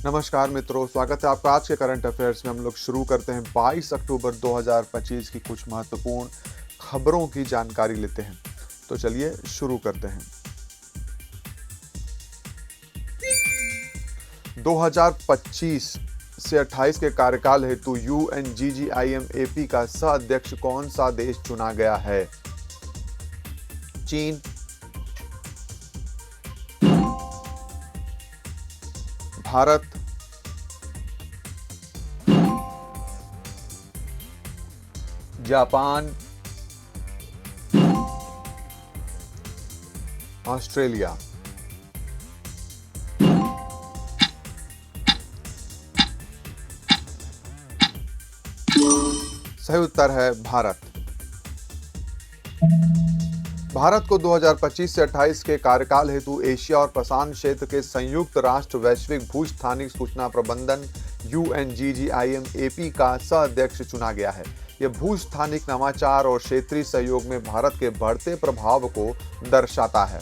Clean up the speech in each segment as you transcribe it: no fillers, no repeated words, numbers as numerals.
नमस्कार मित्रों, स्वागत है आपका आज के करंट अफेयर्स में। हम लोग शुरू करते हैं 22 अक्टूबर 2025 की कुछ महत्वपूर्ण खबरों की जानकारी लेते हैं। तो चलिए शुरू करते हैं। 2025 से 28 के कार्यकाल हेतु UNGGIM-AP का सह अध्यक्ष कौन सा देश चुना गया है? चीन, भारत, जापान, ऑस्ट्रेलिया। सही उत्तर है भारत। भारत को 2025 से 28 के कार्यकाल हेतु एशिया और प्रशांत क्षेत्र के संयुक्त राष्ट्र वैश्विक भूस्थानिक सूचना प्रबंधन UNGGIM-AP का सह अध्यक्ष चुना गया है। यह भूस्थानिक नवाचार और क्षेत्रीय सहयोग में भारत के बढ़ते प्रभाव को दर्शाता है।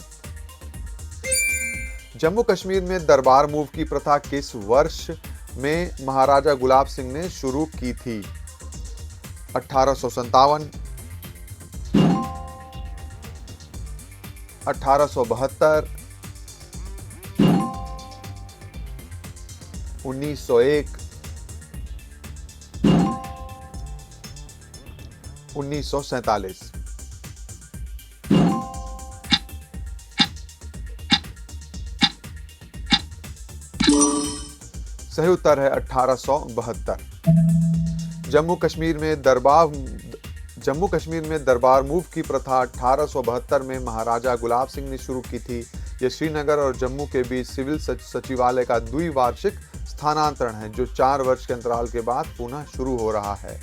जम्मू कश्मीर में दरबार मूव की प्रथा किस वर्ष में महाराजा गुलाब सिंह ने शुरू की थी? 1857, 1872, 1901, 1947। सही उत्तर है 1872। जम्मू कश्मीर में दरबार मूव की प्रथा 1872 में महाराजा गुलाब सिंह ने शुरू की थी। यह श्रीनगर और जम्मू के बीच सिविल सचिवालय का द्विवार्षिक स्थानांतरण है, जो 4 वर्ष के अंतराल के बाद पुनः शुरू हो रहा है।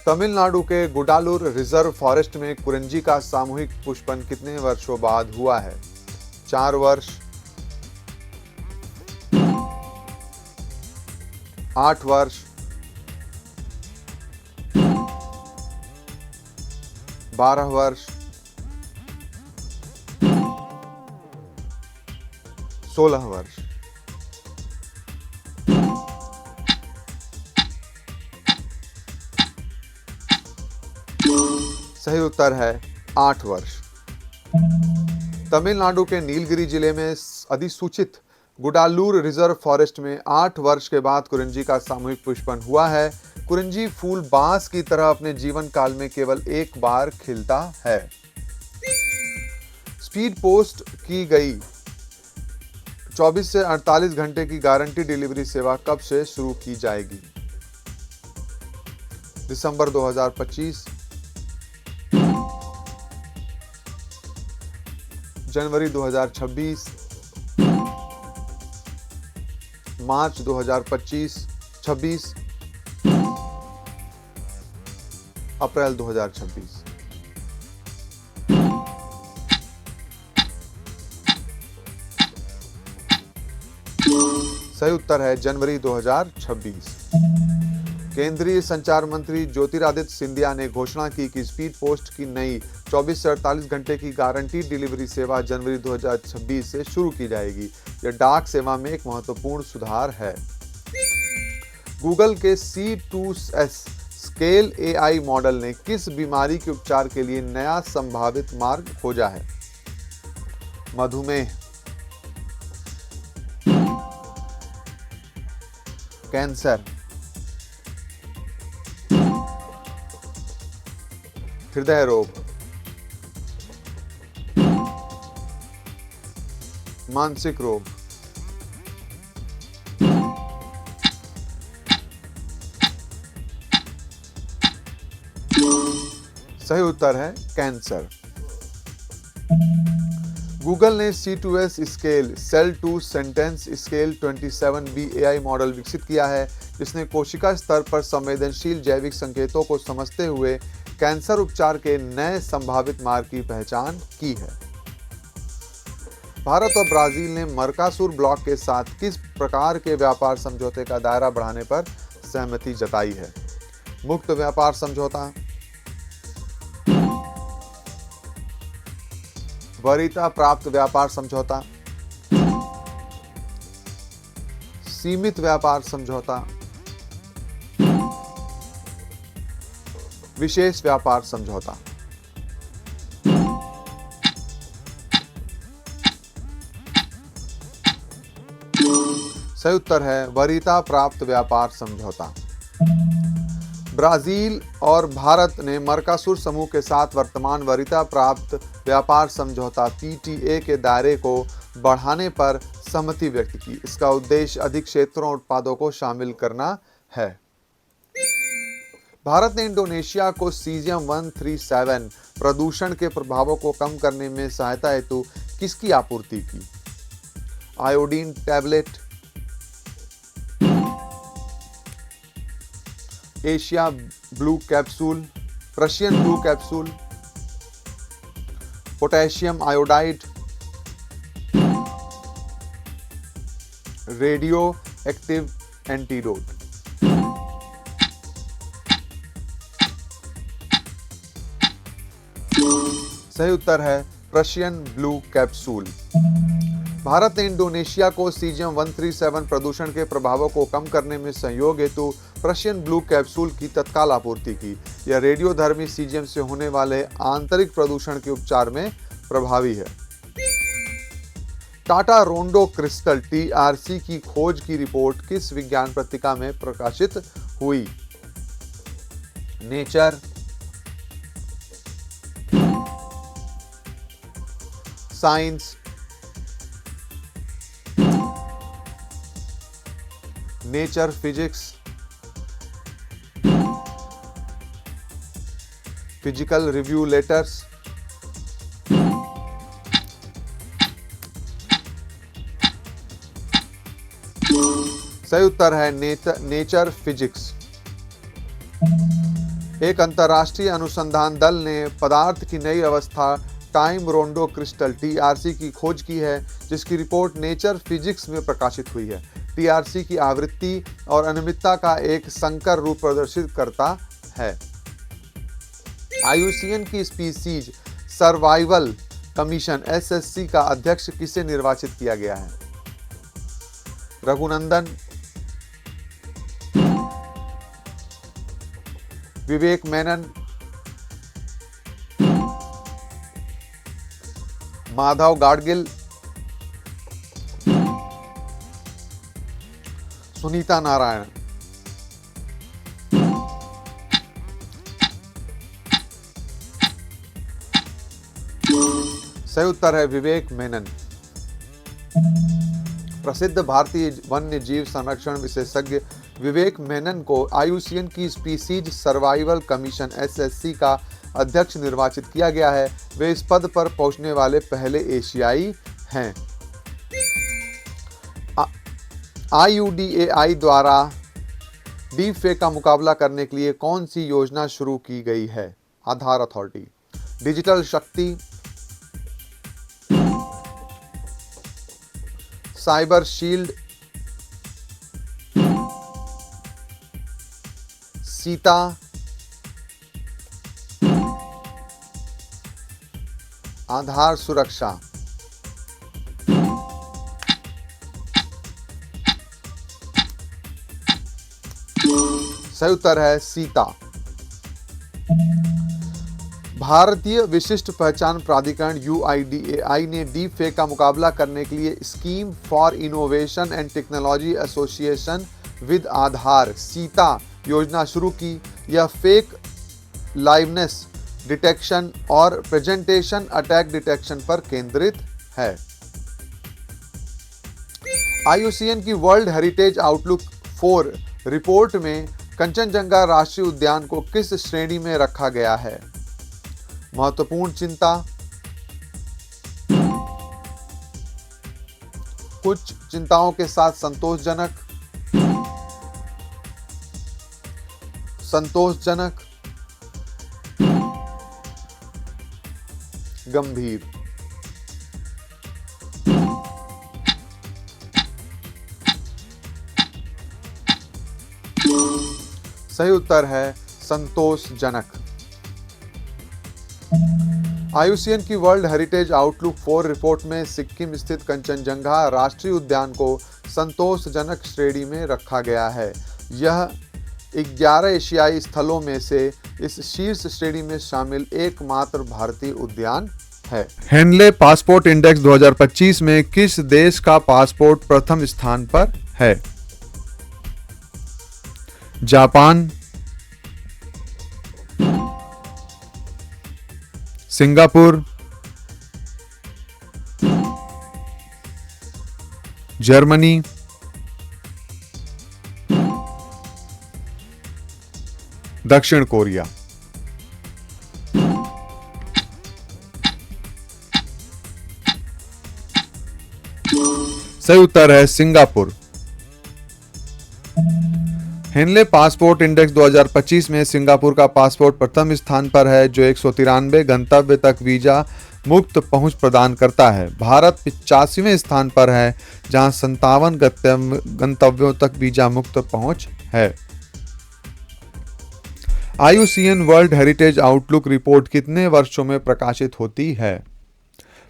तमिलनाडु के गुडालूर रिजर्व फॉरेस्ट में कुरिंजी का सामूहिक पुष्पन कितने वर्षों बाद हुआ है? 4 वर्ष, 8 वर्ष, 12 वर्ष, 16 वर्ष। सही उत्तर है 8 वर्ष। तमिलनाडु के नीलगिरी जिले में अधिसूचित गुडालूर रिजर्व फॉरेस्ट में 8 वर्ष के बाद कुरिंजी का सामूहिक पुष्पन हुआ है। कुरिंजी फूल बांस की तरह अपने जीवन काल में केवल एक बार खिलता है। स्पीड पोस्ट की गई 24 से 48 घंटे की गारंटी डिलीवरी सेवा कब से शुरू की जाएगी? दिसंबर 2025, जनवरी 2026, मार्च 2026, अप्रैल 2026। सही उत्तर है जनवरी 2026। केंद्रीय संचार मंत्री ज्योतिरादित्य सिंधिया ने घोषणा की कि स्पीड पोस्ट की नई 24 से 48 घंटे की गारंटी डिलीवरी सेवा जनवरी 2026 से शुरू की जाएगी। यह डाक सेवा में एक महत्वपूर्ण सुधार है। गूगल के C2S स्केल AI मॉडल ने किस बीमारी के उपचार के लिए नया संभावित मार्ग खोजा है? मधुमेह, कैंसर, हृदय रोग, मानसिक रोग। सही उत्तर है कैंसर। गूगल ने C2S scale cell to sentence scale 27B AI model विकसित किया है, जिसने कोशिका स्तर पर संवेदनशील जैविक संकेतों को समझते हुए कैंसर उपचार के नए संभावित मार्ग की पहचान की है। भारत और ब्राजील ने मर्कासुर ब्लॉक के साथ किस प्रकार के व्यापार समझौते का दायरा बढ़ाने पर सहमति जताई है? मुक्त व्यापार समझौता, वरीयता प्राप्त व्यापार समझौता, सीमित व्यापार समझौता, विशेष व्यापार समझौता। सही उत्तर है वरीयता प्राप्त व्यापार समझौता। ब्राजील और भारत ने मर्कासुर समूह के साथ वर्तमान वरीयता प्राप्त व्यापार समझौता पीटीए के दायरे को बढ़ाने पर सहमति व्यक्त की। इसका उद्देश्य अधिक क्षेत्रों और उत्पादों को शामिल करना है। भारत ने इंडोनेशिया को सीजियम 137 प्रदूषण के प्रभावों को कम करने में सहायता हेतु किसकी आपूर्ति की? Iodine tablet, Asia blue capsule, Russian blue capsule, potassium iodide, radio active antidote. सही उत्तर है रशियन ब्लू कैप्सूल। भारत ने इंडोनेशिया को सीजियम 137 प्रदूषण के प्रभावों को कम करने में सहयोग हेतु रशियन ब्लू कैप्सूल की तत्काल आपूर्ति की। यह रेडियोधर्मी सीजियम से होने वाले आंतरिक प्रदूषण के उपचार में प्रभावी है। टाटा रोंडो क्रिस्टल टीआरसी की खोज की रिपोर्ट किस विज्ञान पत्रिका में प्रकाशित हुई? Nature, science, nature physics, physical review letters. सही उत्तर है नेचर फिजिक्स। एक अंतर्राष्ट्रीय अनुसंधान दल ने पदार्थ की नई अवस्था टाइम रोंडो क्रिस्टल टीआरसी की खोज की है, जिसकी रिपोर्ट नेचर फिजिक्स में प्रकाशित हुई है। टीआरसी की आवृत्ति और अनियमितता का एक संकर रूप प्रदर्शित करता है। आईयूसीएन की स्पीसीज सर्वाइवल कमीशन एसएससी का अध्यक्ष किसे निर्वाचित किया गया है? रघुनंदन, विवेक मेनन, माधव गाडगिल, सुनीता नारायण। सही उत्तर है विवेक मेनन। प्रसिद्ध भारतीय वन्य जीव संरक्षण विशेषज्ञ विवेक मेनन को आईयूसीएन की स्पीसीज सर्वाइवल कमीशन एसएससी का अध्यक्ष निर्वाचित किया गया है। वे इस पद पर पहुंचने वाले पहले एशियाई हैं। आईयूडीएआई द्वारा डीप फेक का मुकाबला करने के लिए कौन सी योजना शुरू की गई है? आधार अथॉरिटी, डिजिटल शक्ति, साइबर शील्ड, सीता, आधार सुरक्षा। सही उत्तर है सीता। भारतीय विशिष्ट पहचान प्राधिकरण यूआईडीएआई ने डीप फेक का मुकाबला करने के लिए scheme for innovation and technology association with Aadhaar सीता योजना शुरू की। यह फेक लाइवनेस डिटेक्शन और प्रेजेंटेशन अटैक डिटेक्शन पर केंद्रित है। आईयूसीएन की वर्ल्ड हेरिटेज आउटलुक 4 रिपोर्ट में कंचनजंगा राष्ट्रीय उद्यान को किस श्रेणी में रखा गया है? महत्वपूर्ण चिंता, कुछ चिंताओं के साथ संतोषजनक, संतोषजनक, गंभीर। सही उत्तर है संतोषजनक। आईयूसीएन की वर्ल्ड हेरिटेज आउटलुक 4 रिपोर्ट में सिक्किम स्थित कंचनजंगा राष्ट्रीय उद्यान को संतोषजनक श्रेणी में रखा गया है। यह 11 एशियाई स्थलों में से इस शीर्ष श्रेणी में शामिल एकमात्र भारतीय उद्यान है। हेनले पासपोर्ट इंडेक्स 2025 में किस देश का पासपोर्ट प्रथम स्थान पर है? जापान, सिंगापुर, जर्मनी, दक्षिण कोरिया। सही उत्तर है सिंगापुर। हेनले पासपोर्ट इंडेक्स 2025 में सिंगापुर का पासपोर्ट प्रथम स्थान पर है, जो 193 गंतव्य तक वीजा मुक्त पहुंच प्रदान करता है। भारत 85वें स्थान पर है, जहां 57 गंतव्यों तक वीजा मुक्त पहुंच है। IUCN world heritage outlook report कितने वर्षों में प्रकाशित होती है?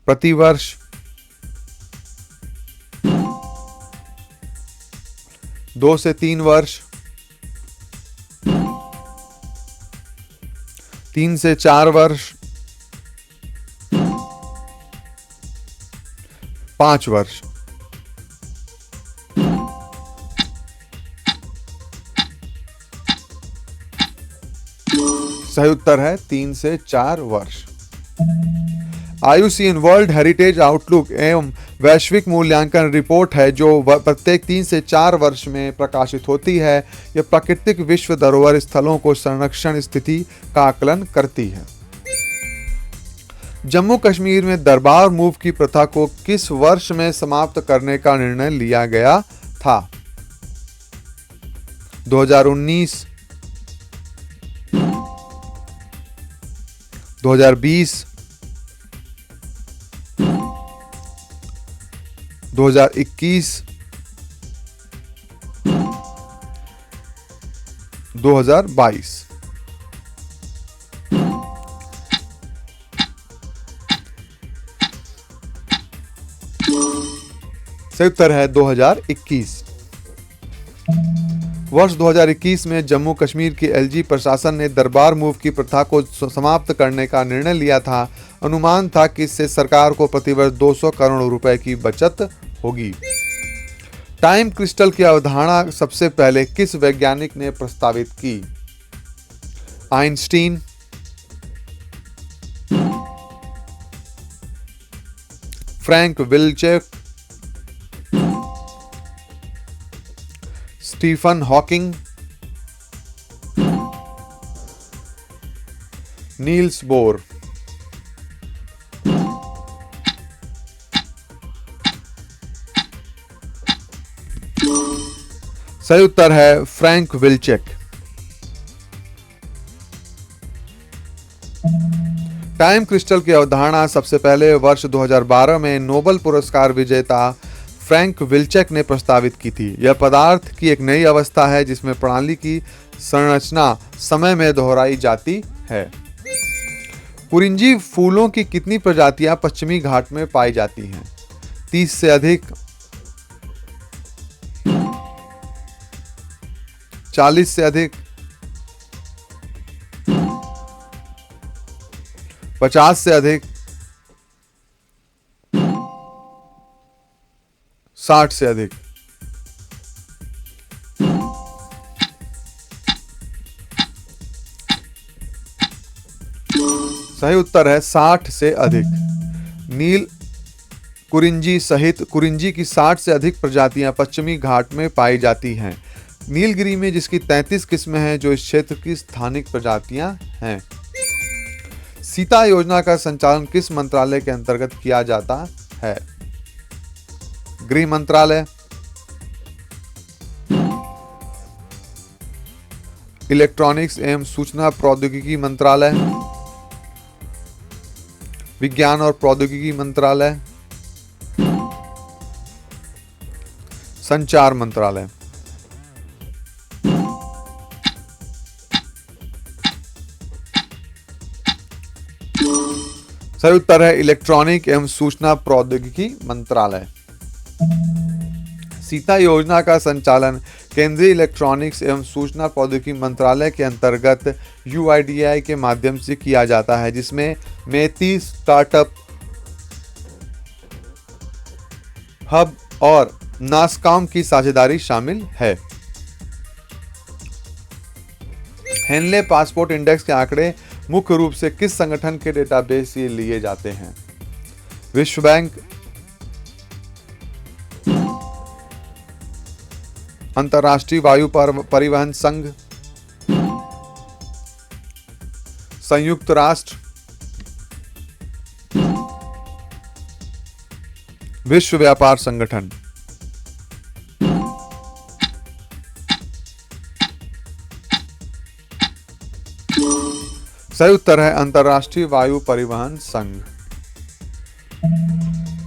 प्रति वर्ष, 2 से 3 वर्ष, 3 से 4 वर्ष, 5 वर्ष। सही उत्तर है 3 से 4 वर्ष। आईयूसीएन वर्ल्ड हेरिटेज आउटलुक एवं वैश्विक मूल्यांकन रिपोर्ट है, जो प्रत्येक 3 से 4 वर्ष में प्रकाशित होती है। यह प्राकृतिक विश्व धरोहर स्थलों को संरक्षण स्थिति का आकलन करती है। जम्मू कश्मीर में दरबार मूव की प्रथा को किस वर्ष में समाप्त करने का निर्णय लिया गया था? 2019, 2020, 2021, 2022। सही उत्तर है 2021। वर्ष 2021 में जम्मू कश्मीर की एलजी प्रशासन ने दरबार मूव की प्रथा को समाप्त करने का निर्णय लिया था। अनुमान था कि इससे सरकार को प्रतिवर्ष 200 करोड़ रुपए की बचत होगी। टाइम क्रिस्टल की अवधारणा सबसे पहले किस वैज्ञानिक ने प्रस्तावित की? Einstein, Frank Wilczek, Stephen Hawking, Niels Bohr. सही उत्तर है फ्रैंक विल्चेक। टाइम क्रिस्टल की अवधारणा सबसे पहले वर्ष 2012 में नोबेल पुरस्कार विजेता फ्रैंक विल्चेक ने प्रस्तावित की थी। यह पदार्थ की एक नई अवस्था है जिसमें प्रणाली की संरचना समय में दोहराई जाती है। कुरिंजी फूलों की कितनी प्रजातियां पश्चिमी घाट में पाई जाती हैं? 30 से अधिक, 40 से अधिक, 50 से अधिक, 60 से अधिक। सही उत्तर है 60 से अधिक। नील कुरिंजी सहित कुरिंजी की 60 से अधिक प्रजातियां पश्चिमी घाट में पाई जाती हैं। नीलगिरी में जिसकी 33 किस्में हैं, जो इस क्षेत्र की स्थानिक प्रजातियां हैं। सीता योजना का संचालन किस मंत्रालय के अंतर्गत किया जाता है? गृह मंत्रालय, इलेक्ट्रॉनिक्स एवं सूचना प्रौद्योगिकी मंत्रालय, विज्ञान और प्रौद्योगिकी मंत्रालय, संचार मंत्रालय। सही उत्तर है इलेक्ट्रॉनिक एवं सूचना प्रौद्योगिकी मंत्रालय। सीता योजना का संचालन केंद्रीय इलेक्ट्रॉनिक्स एवं सूचना प्रौद्योगिकी मंत्रालय के अंतर्गत UIDAI के माध्यम से किया जाता है, जिसमें मेती स्टार्टअप हब और नासकॉम की साझेदारी शामिल है। हेनले पासपोर्ट इंडेक्स के आंकड़े मुख्य रूप से किस संगठन के डेटाबेस से लिए जाते हैं? विश्व बैंक, अंतर्राष्ट्रीय वायु परिवहन संघ, संयुक्त राष्ट्र, विश्व व्यापार संगठन। सही उत्तर है अंतर्राष्ट्रीय वायु परिवहन संघ।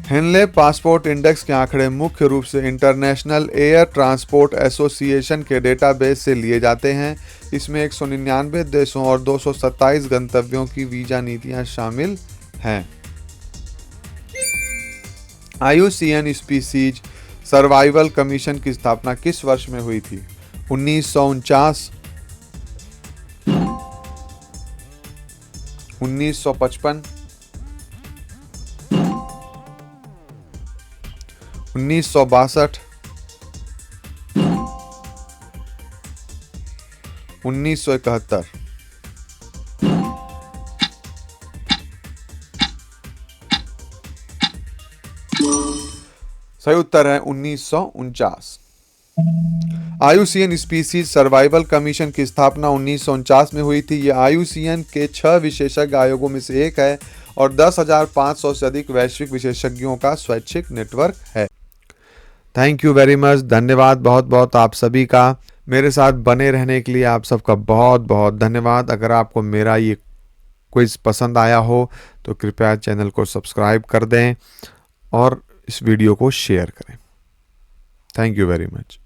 हेनले पासपोर्ट इंडेक्स के आंकड़े मुख्य रूप से इंटरनेशनल एयर ट्रांसपोर्ट एसोसिएशन के डेटाबेस से लिए जाते हैं। इसमें 199 देशों और 227 गंतव्यों की वीजा नीतियां शामिल हैं। IUCN स्पीसीज सर्वाइवल कमीशन की स्थापना किस वर्ष में हुई थी? 1949, 1955, 1962, 1971। सही उत्तर है 1949। IUCN स्पीसीज सर्वाइवल कमीशन की स्थापना 1949 में हुई थी। यह IUCN के 6 विशेषज्ञ आयोगों में से एक है और 10,500 से अधिक वैश्विक विशेषज्ञों का स्वैच्छिक नेटवर्क है। Thank you very much. धन्यवाद बहुत बहुत आप सभी का। मेरे साथ बने रहने के लिए आप सबका बहुत बहुत धन्यवाद। अगर आपको मेरा ये क्विज पसंद आया हो तो कृपया चैनल को सब्सक्राइब कर दें और इस वीडियो को शेयर करें। Thank you very much.